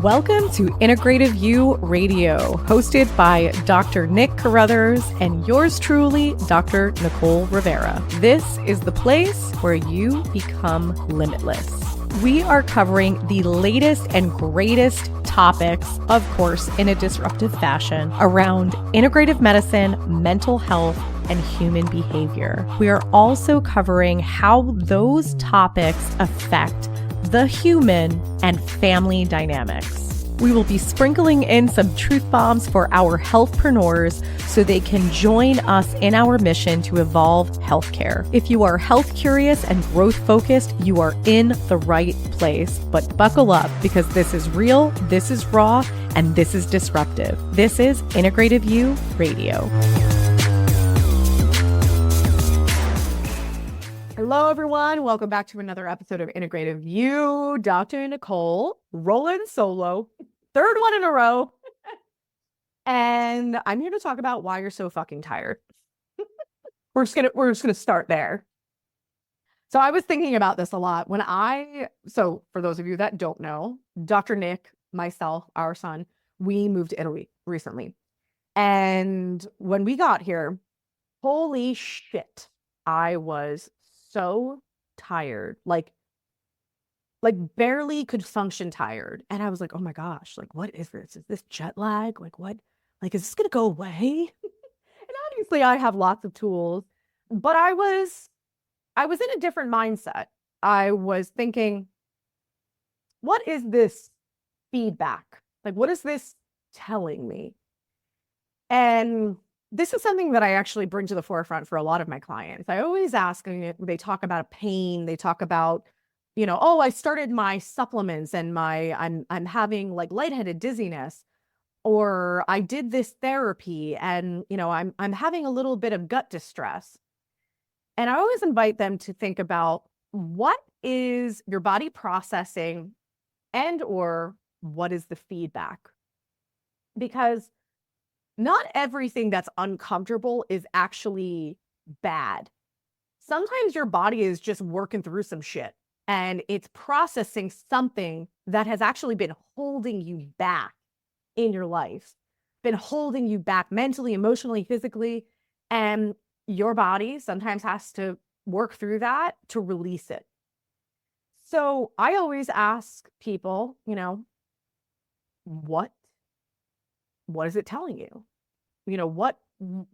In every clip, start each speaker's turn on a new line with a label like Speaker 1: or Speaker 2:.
Speaker 1: Welcome to Integrative You Radio, hosted by Dr. Nick Carruthers and yours truly, Dr. Nicole Rivera. This is the place where you become limitless. We are covering the latest and greatest topics, of course, in a disruptive fashion, around integrative medicine, mental health, and human behavior. We are also covering how those topics affect the human and family dynamics. We will be sprinkling in some truth bombs for our healthpreneurs so they can join us in our mission to evolve healthcare. If you are health curious and growth focused, you are in the right place. But buckle up, because this is real, this is raw, and this is disruptive. This is Integrative You Radio. Hello, everyone. Welcome back to another episode of Integrative You. Dr. Nicole, rolling solo, third one in a row. And I'm here to talk about why you're so fucking tired. We're just gonna start there. So I was thinking about this a lot so for those of you that don't know, Dr. Nick, myself, our son, we moved to Italy recently. And when we got here, holy shit, I was so tired, like barely could function tired. And I was like, oh my gosh, like, what is this? Is this jet lag? Like, what? Like, is this going to go away? And obviously I have lots of tools, but I was in a different mindset. I was thinking, what is this feedback? Like, what is this telling me? And this is something that I actually bring to the forefront for a lot of my clients. I always ask, they talk about a pain, they talk about, oh, I started my supplements and I'm having like lightheaded dizziness, or I did this therapy and, I'm having a little bit of gut distress. And I always invite them to think about, what is your body processing and or what is the feedback? Because not everything that's uncomfortable is actually bad. Sometimes your body is just working through some shit and it's processing something that has actually been holding you back in your life, been holding you back mentally, emotionally, physically. And your body sometimes has to work through that to release it. So I always ask people, what is it telling you? What,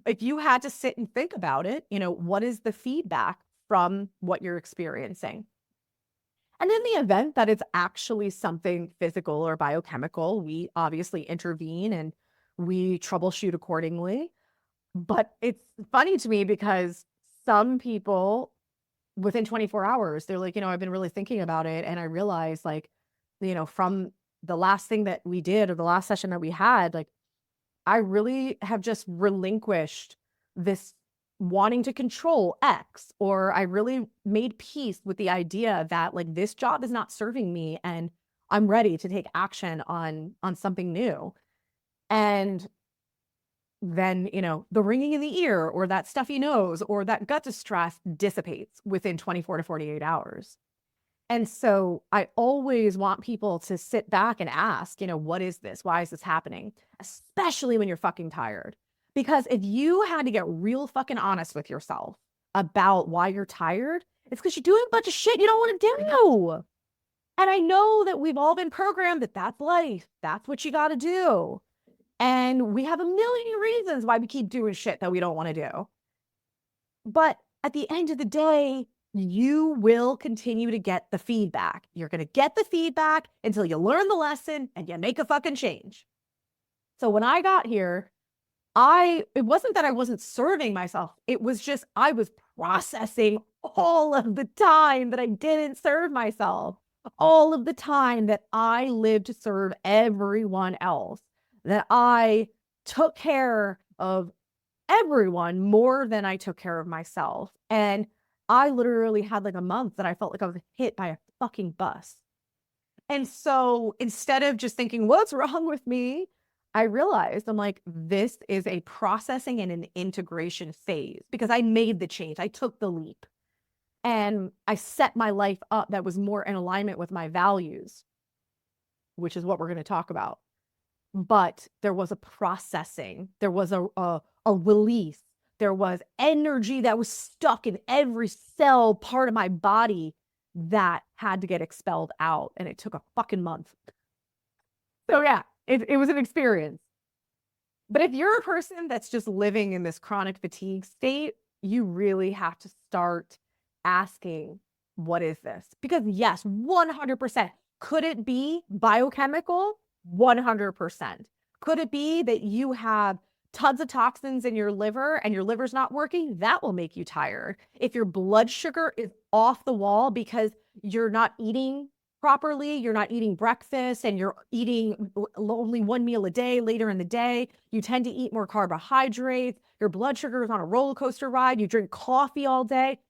Speaker 1: if you had to sit and think about it, what is the feedback from what you're experiencing? And in the event that it's actually something physical or biochemical, we obviously intervene and we troubleshoot accordingly. But it's funny to me because some people within 24 hours, they're like, I've been really thinking about it. And I realized from the last thing that we did or the last session that we had, like, I really have just relinquished this wanting to control X, or I really made peace with the idea that like this job is not serving me and I'm ready to take action on something new. And then, the ringing in the ear or that stuffy nose or that gut distress dissipates within 24 to 48 hours. And so I always want people to sit back and ask, what is this? Why is this happening? Especially when you're fucking tired. Because if you had to get real fucking honest with yourself about why you're tired, it's because you're doing a bunch of shit you don't want to do. And I know that we've all been programmed that that's life. That's what you got to do. And we have a million reasons why we keep doing shit that we don't want to do. But at the end of the day, you will continue to get the feedback. You're going to get the feedback until you learn the lesson and you make a fucking change. So when I got here, it wasn't that I wasn't serving myself. It was just, I was processing all of the time that I didn't serve myself, all of the time that I lived to serve everyone else, that I took care of everyone more than I took care of myself. And I literally had like a month that I felt like I was hit by a fucking bus. And so instead of just thinking, what's wrong with me? I realized I'm like, this is a processing and an integration phase because I made the change. I took the leap and I set my life up that was more in alignment with my values. which is what we're going to talk about. But there was a processing, there was a release, there was energy that was stuck in every cell part of my body that had to get expelled out. And it took a fucking month. So yeah, it was an experience. But if you're a person that's just living in this chronic fatigue state, you really have to start asking, what is this? Because yes, 100%. Could it be biochemical? 100%. Could it be that you have tons of toxins in your liver and your liver's not working? That will make you tired. If your blood sugar is off the wall because you're not eating properly, you're not eating breakfast and you're eating only one meal a day later in the day, you tend to eat more carbohydrates, your blood sugar is on a roller coaster ride, you drink coffee all day,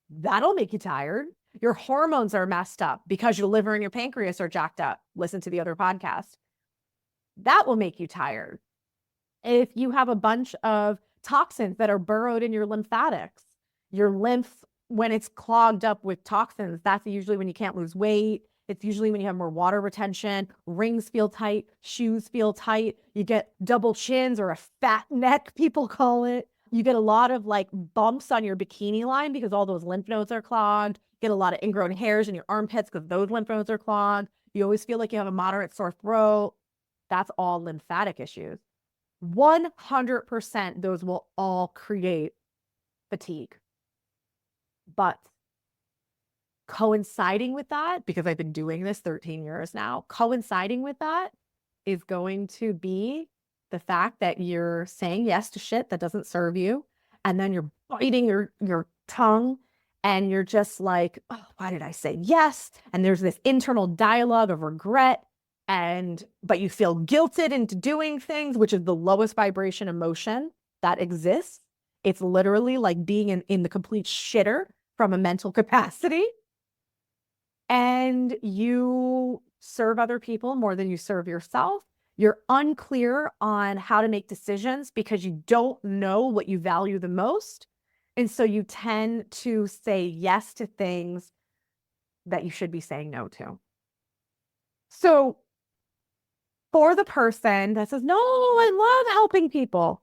Speaker 1: that'll make you tired. Your hormones are messed up because your liver and your pancreas are jacked up. Listen to the other podcast. That will make you tired. If you have a bunch of toxins that are burrowed in your lymphatics, your lymph, when it's clogged up with toxins, that's usually when you can't lose weight. It's usually when you have more water retention, rings feel tight, shoes feel tight, you get double chins or a fat neck, people call it. You get a lot of like bumps on your bikini line because all those lymph nodes are clogged. You get a lot of ingrown hairs in your armpits because those lymph nodes are clogged. You always feel like you have a moderate sore throat. That's all lymphatic issues. 100% those will all create fatigue. But coinciding with that, because I've been doing this 13 years now, coinciding with that is going to be the fact that you're saying yes to shit that doesn't serve you. And then you're biting your tongue and you're just like, oh, why did I say yes? And there's this internal dialogue of regret. But you feel guilted into doing things, which is the lowest vibration emotion that exists. It's literally like being in the complete shitter from a mental capacity. And you serve other people more than you serve yourself. You're unclear on how to make decisions because you don't know what you value the most. And so you tend to say yes to things that you should be saying no to. So for the person that says, no, I love helping people.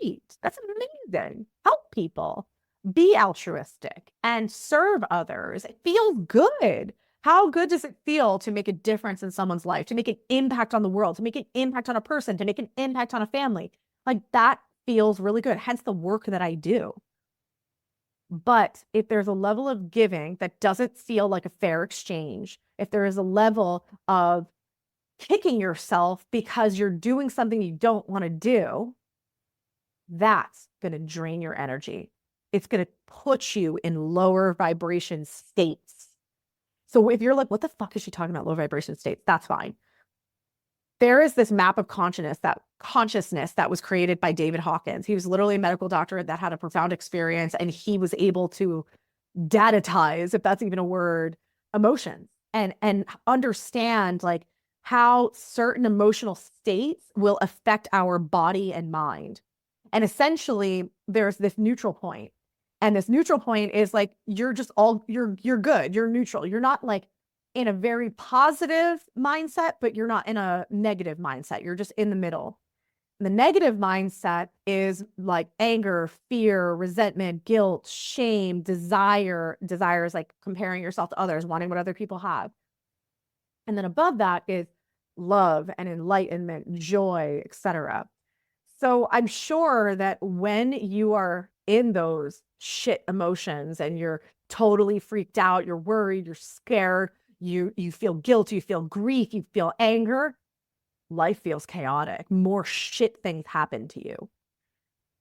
Speaker 1: Great, that's amazing. Help people. Be altruistic and serve others. It feels good. How good does it feel to make a difference in someone's life, to make an impact on the world, to make an impact on a person, to make an impact on a family? Like that feels really good. Hence the work that I do. But if there's a level of giving that doesn't feel like a fair exchange, if there is a level of kicking yourself because you're doing something you don't want to do, that's going to drain your energy. It's going to put you in lower vibration states. So if you're like, what the fuck is she talking about, low vibration states? That's fine. There is this map of consciousness that was created by David Hawkins. He was literally a medical doctor that had a profound experience, and he was able to datatize, if that's even a word, emotions and understand like how certain emotional states will affect our body and mind. And essentially there's this neutral point. And this neutral point is like, you're good. You're neutral. You're not like in a very positive mindset, but you're not in a negative mindset. You're just in the middle. The negative mindset is like anger, fear, resentment, guilt, shame, desire. Desire is like comparing yourself to others, wanting what other people have. And then above that is love and enlightenment, joy, etc. So I'm sure that when you are in those shit emotions and you're totally freaked out, you're worried, you're scared, you feel guilt, you feel grief, you feel anger, life feels chaotic. More shit things happen to you.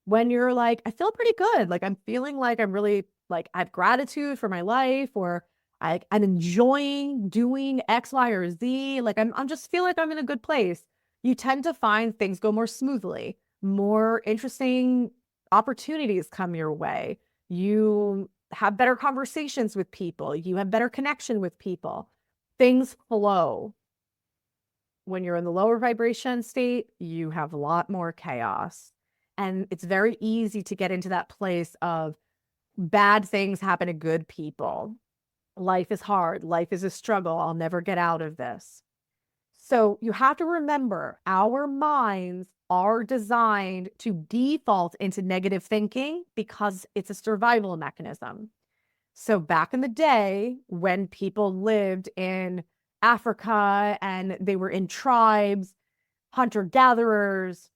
Speaker 1: When you're like, I feel pretty good. Like I'm feeling like I'm really like I have gratitude for my life, or I'm enjoying doing X, Y, or Z. Like I'm just feel like I'm in a good place. You tend to find things go more smoothly, more interesting opportunities come your way. You have better conversations with people. You have better connection with people. Things flow. When you're in the lower vibration state, you have a lot more chaos. And it's very easy to get into that place of bad things happen to good people. Life is hard. Life is a struggle. I'll never get out of this. So you have to remember, our minds are designed to default into negative thinking because it's a survival mechanism. So back in the day, when people lived in Africa and they were in tribes, hunter-gatherers,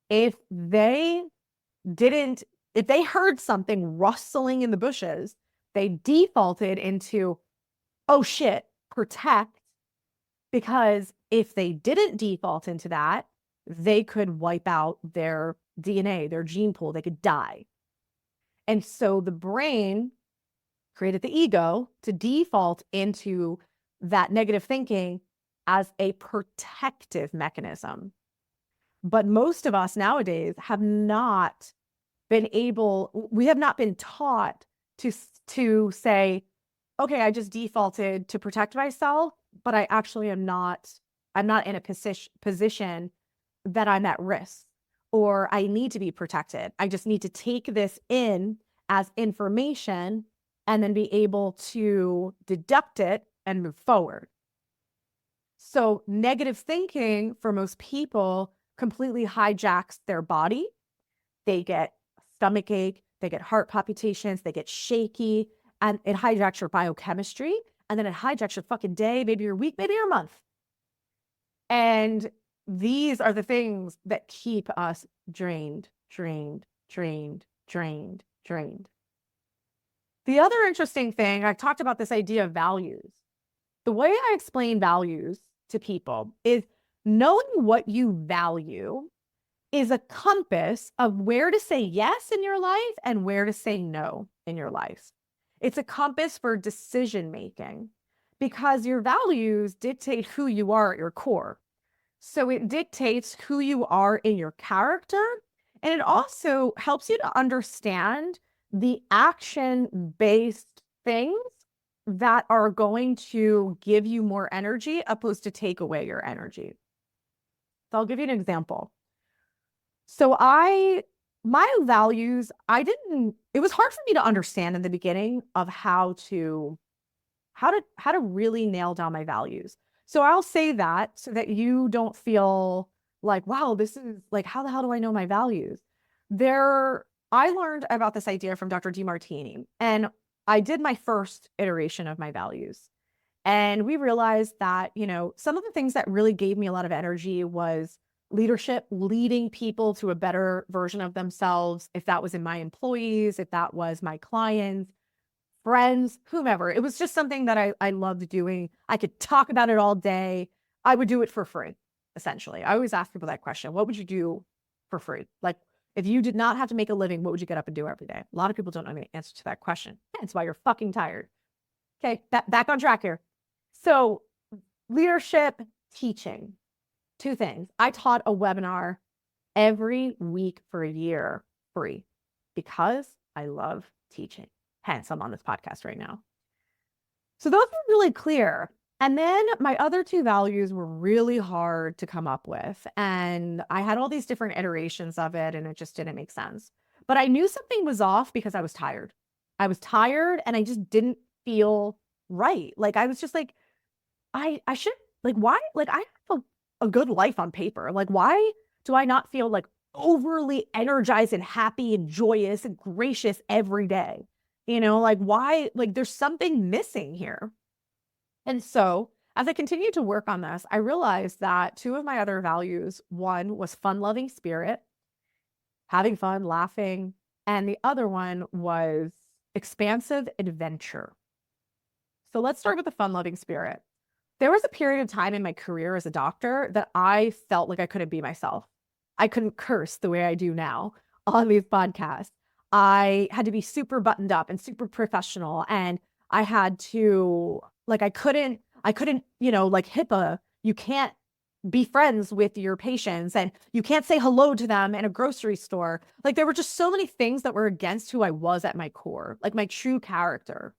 Speaker 1: if they didn't, if they heard something rustling in the bushes, they defaulted into, oh shit, protect, because if they didn't default into that, they could wipe out their DNA, their gene pool, they could die. And so the brain created the ego to default into that negative thinking as a protective mechanism. But most of us nowadays have not we have not been taught to say, okay, I just defaulted to protect myself, but I actually I'm not in a position that I'm at risk or I need to be protected. I just need to take this in as information and then be able to deduct it and move forward. So negative thinking for most people completely hijacks their body. They get stomach ache, they get heart palpitations, they get shaky, and it hijacks your biochemistry, and then it hijacks your fucking day, maybe your week, maybe your month. And these are the things that keep us drained, drained, drained, drained, drained. The other interesting thing, I talked about this idea of values. The way I explain values to people is knowing what you value is a compass of where to say yes in your life and where to say no in your life. It's a compass for decision making because your values dictate who you are at your core. So it dictates who you are in your character, and it also helps you to understand the action-based things that are going to give you more energy opposed to take away your energy. So I'll give you an example. So my values, it was hard for me to understand in the beginning of how to really nail down my values. So I'll say that so that you don't feel like, wow, this is like, how the hell do I know my values? I learned about this idea from Dr. DeMartini, and I did my first iteration of my values. And we realized that, some of the things that really gave me a lot of energy was leadership, leading people to a better version of themselves. If that was in my employees, if that was my clients, friends, whomever, it was just something that I loved doing. I could talk about it all day. I would do it for free, essentially. I always ask people that question. What would you do for free? Like, if you did not have to make a living, what would you get up and do every day? A lot of people don't know the answer to that question. That's why you're fucking tired. Okay, back on track here. So leadership, teaching, two things. I taught a webinar every week for a year free because I love teaching. Hence, I'm on this podcast right now. So those were really clear. And then my other two values were really hard to come up with. And I had all these different iterations of it, and it just didn't make sense. But I knew something was off because I was tired. I was tired and I just didn't feel right. Like, I was just like, I should, like, why? Like, I have a good life on paper. Like, why do I not feel like overly energized and happy and joyous and gracious every day? Like, why? Like, there's something missing here. And so as I continued to work on this, I realized that two of my other values, one was fun-loving spirit, having fun, laughing, and the other one was expansive adventure. So let's start with the fun-loving spirit. There was a period of time in my career as a doctor that I felt like I couldn't be myself. I couldn't curse the way I do now on these podcasts. I had to be super buttoned up and super professional. And I had to, like, I couldn't, like HIPAA, you can't be friends with your patients and you can't say hello to them in a grocery store. Like, there were just so many things that were against who I was at my core, like my true character.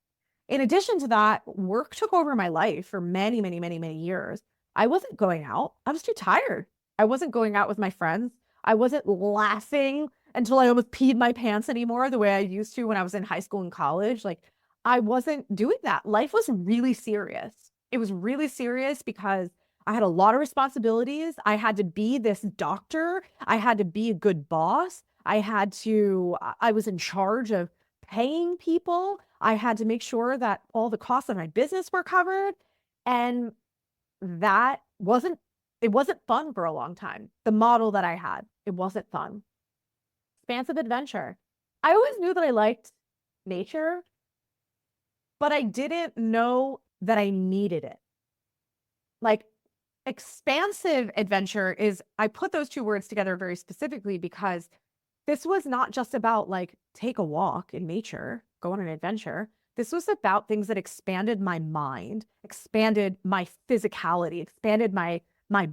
Speaker 1: In addition to that, work took over my life for many, many, many, many years. I wasn't going out. I was too tired. I wasn't going out with my friends. I wasn't laughing until I almost peed my pants anymore the way I used to when I was in high school and college. Like, I wasn't doing that. Life was really serious. It was really serious because I had a lot of responsibilities. I had to be this doctor. I had to be a good boss. I was in charge of paying people. I had to make sure that all the costs of my business were covered. And it wasn't fun for a long time. The model that I had, it wasn't fun. Expansive adventure. I always knew that I liked nature, but I didn't know that I needed it. Like, expansive adventure is, I put those two words together very specifically because this was not just about like take a walk in nature, go on an adventure. This was about things that expanded my mind, expanded my physicality, expanded my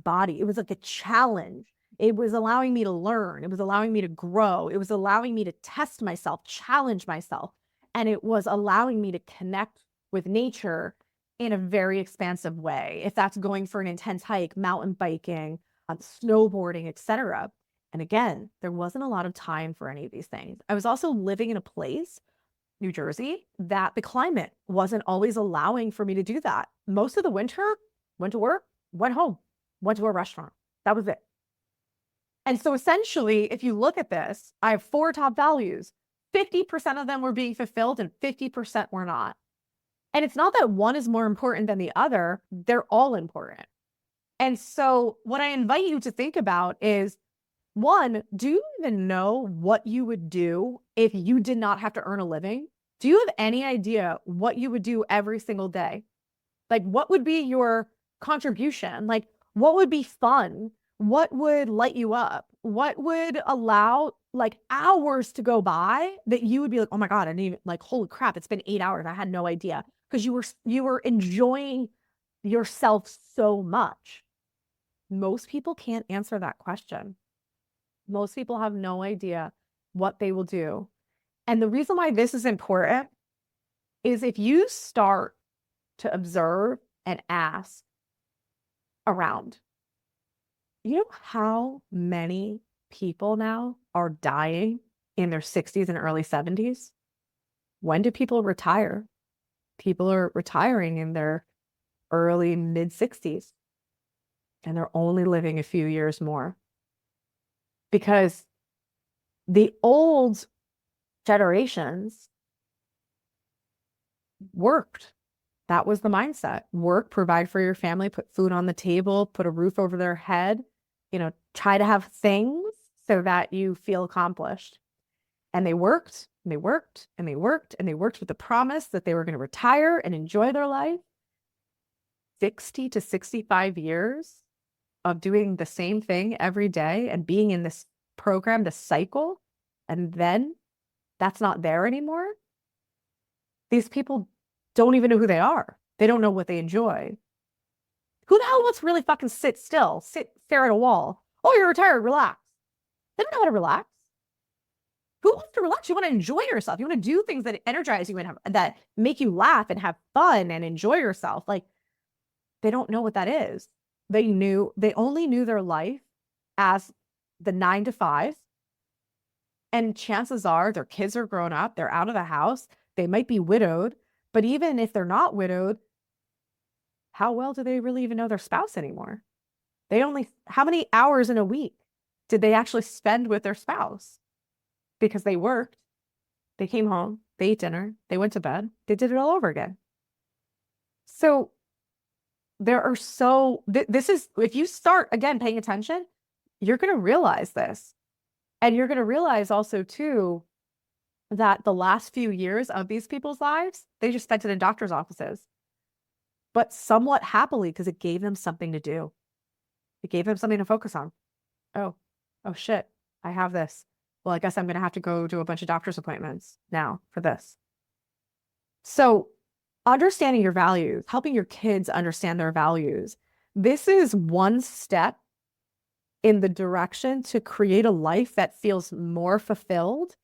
Speaker 1: body. It was like a challenge. It was allowing me to learn. It was allowing me to grow. It was allowing me to test myself, challenge myself. And it was allowing me to connect with nature in a very expansive way. If that's going for an intense hike, mountain biking, snowboarding, etc. And again, there wasn't a lot of time for any of these things. I was also living in a place, New Jersey, that the climate wasn't always allowing for me to do that. Most of the winter, went to work, went home, went to a restaurant. That was it. And so essentially, if you look at this, I have 4 top values. 50% of them were being fulfilled and 50% were not. And it's not that one is more important than the other. They're all important. And so what I invite you to think about is, one, do you even know what you would do if you did not have to earn a living? Do you have any idea what you would do every single day? Like, what would be your contribution? Like, what would be fun? What would light you up? What would allow like hours to go by that you would be like, oh my God, I didn't even, like, holy crap, it's been 8 hours. I had no idea. Because you were enjoying yourself so much. Most people can't answer that question. Most people have no idea what they will do. And the reason why this is important is if you start to observe and ask around, you know how many people now are dying in their 60s and early 70s? When do people retire? People are retiring in their early mid 60s, and they're only living a few years more. Because the old generations worked. That was the mindset. Work, provide for your family, put food on the table, put a roof over their head, try to have things so that you feel accomplished. And they worked, and they worked, and they worked, and they worked with the promise that they were going to retire and enjoy their life. 60 to 65 years of doing the same thing every day and being in this program, this cycle, and then that's not there anymore. These people don't even know who they are. They don't know what they enjoy. Who the hell wants to really fucking sit still, stare at a wall? Oh, you're retired, relax. They don't know how to relax. Who wants to relax? You want to enjoy yourself. You want to do things that energize you and that make you laugh and have fun and enjoy yourself. Like, they don't know what that is. They only knew their life as the 9 to 5. And chances are their kids are grown up. They're out of the house. They might be widowed. But even if they're not widowed, how well do they really even know their spouse anymore? How many hours in a week did they actually spend with their spouse? Because they worked, they came home, they ate dinner, they went to bed, they did it all over again. So this is, if you start again paying attention, you're going to realize this. And you're going to realize also too, that the last few years of these people's lives, they just spent it in doctor's offices, but somewhat happily, because it gave them something to do. It gave them something to focus on. Oh shit, I have this. Well, I guess I'm going to have to go do a bunch of doctor's appointments now for this. So understanding your values, helping your kids understand their values, this is one step in the direction to create a life that feels more fulfilled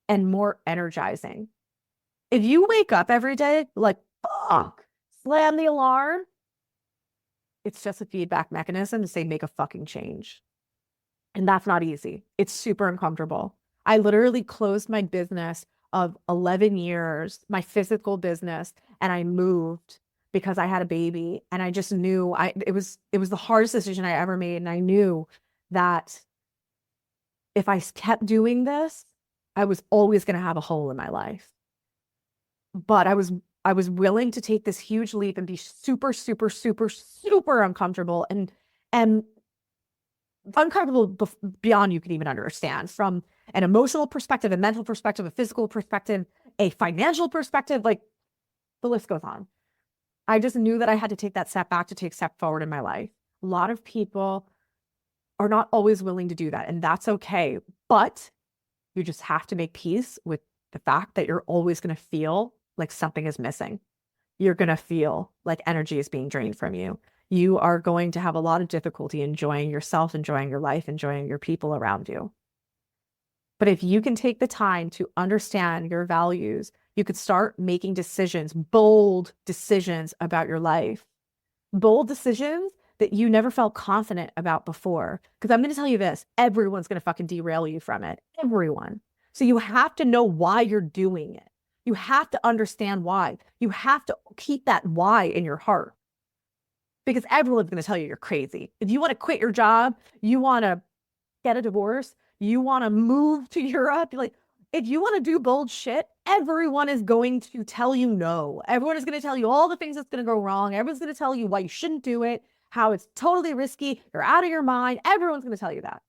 Speaker 1: and more energizing. If you wake up every day like, fuck, slam the alarm, it's just a feedback mechanism to say, make a fucking change. And that's not easy. It's super uncomfortable. I literally closed my business of 11 years, my physical business, and I moved because I had a baby, and I just knew it was the hardest decision I ever made. And I knew that if I kept doing this, I was always going to have a hole in my life. But I was willing to take this huge leap and be super, super, super, super uncomfortable and uncomfortable beyond you can even understand, from an emotional perspective, a mental perspective, a physical perspective, a financial perspective, like the list goes on. I just knew that I had to take that step back to take a step forward in my life. A lot of people are not always willing to do that, and that's okay. But you just have to make peace with the fact that you're always going to feel like something is missing. You're going to feel like energy is being drained from you. You are going to have a lot of difficulty enjoying yourself, enjoying your life, enjoying your people around you. But if you can take the time to understand your values, you could start making decisions, bold decisions about your life, bold decisions that you never felt confident about before. Because I'm going to tell you this, everyone's going to fucking derail you from it. Everyone. So you have to know why you're doing it. You have to understand why. You have to keep that why in your heart. Because everyone's going to tell you you're crazy. If you want to quit your job, you want to get a divorce, you want to move to Europe, like, if you want to do bold shit, everyone is going to tell you no. Everyone is going to tell you all the things that's going to go wrong. Everyone's going to tell you why you shouldn't do it, how it's totally risky, you're out of your mind. Everyone's going to tell you that.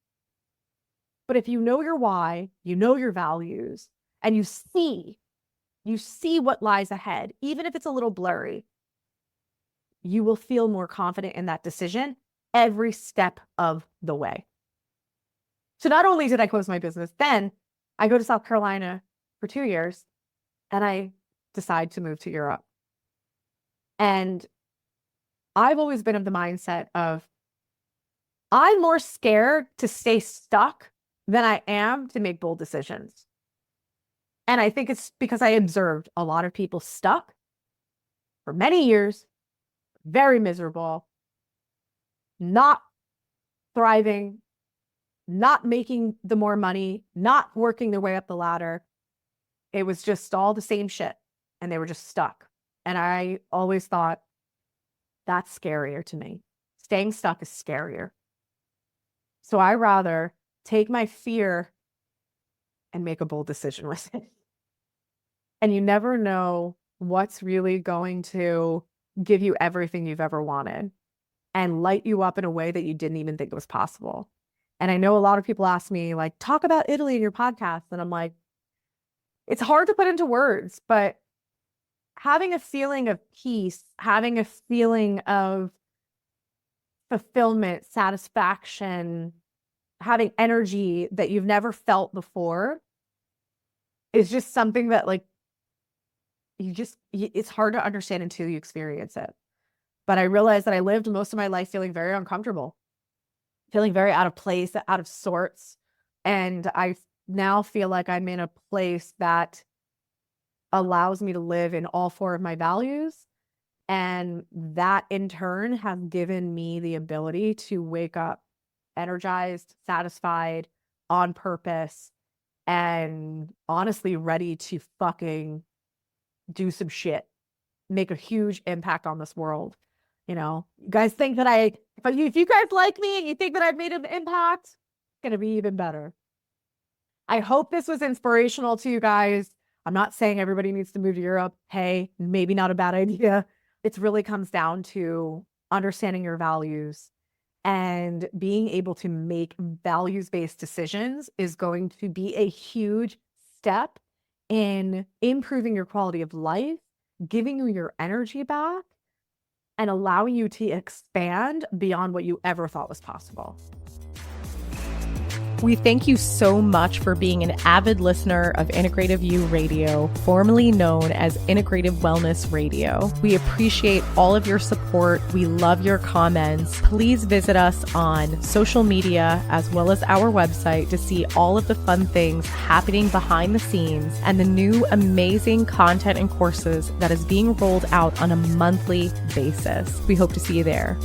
Speaker 1: But if you know your why, you know your values, and you see what lies ahead, even if it's a little blurry, you will feel more confident in that decision every step of the way. So not only did I close my business, then I go to South Carolina for 2 years and I decide to move to Europe. And I've always been of the mindset of, I'm more scared to stay stuck than I am to make bold decisions. And I think it's because I observed a lot of people stuck for many years, very miserable, not thriving, not making the more money, not working their way up the ladder. It was just all the same shit. And they were just stuck. And I always thought, that's scarier to me. Staying stuck is scarier. So I rather take my fear and make a bold decision with it. And you never know what's really going to give you everything you've ever wanted and light you up in a way that you didn't even think it was possible. And I know a lot of people ask me, like, talk about Italy in your podcast. And I'm like, it's hard to put into words, but having a feeling of peace, having a feeling of fulfillment, satisfaction, having energy that you've never felt before is just something that, like, it's hard to understand until you experience it. But I realized that I lived most of my life feeling very uncomfortable, feeling very out of place, out of sorts. And I now feel like I'm in a place that allows me to live in all four of my values. And that in turn has given me the ability to wake up energized, satisfied, on purpose, and honestly ready to fucking do some shit, make a huge impact on this world. You know, you guys think that if you guys like me and you think that I've made an impact, it's going to be even better. I hope this was inspirational to you guys. I'm not saying everybody needs to move to Europe. Hey, maybe not a bad idea. It really comes down to understanding your values, and being able to make values-based decisions is going to be a huge step in improving your quality of life, giving you your energy back, and allowing you to expand beyond what you ever thought was possible. We thank you so much for being an avid listener of Integrative You Radio, formerly known as Integrative Wellness Radio. We appreciate all of your support. We love your comments. Please visit us on social media as well as our website to see all of the fun things happening behind the scenes and the new amazing content and courses that is being rolled out on a monthly basis. We hope to see you there.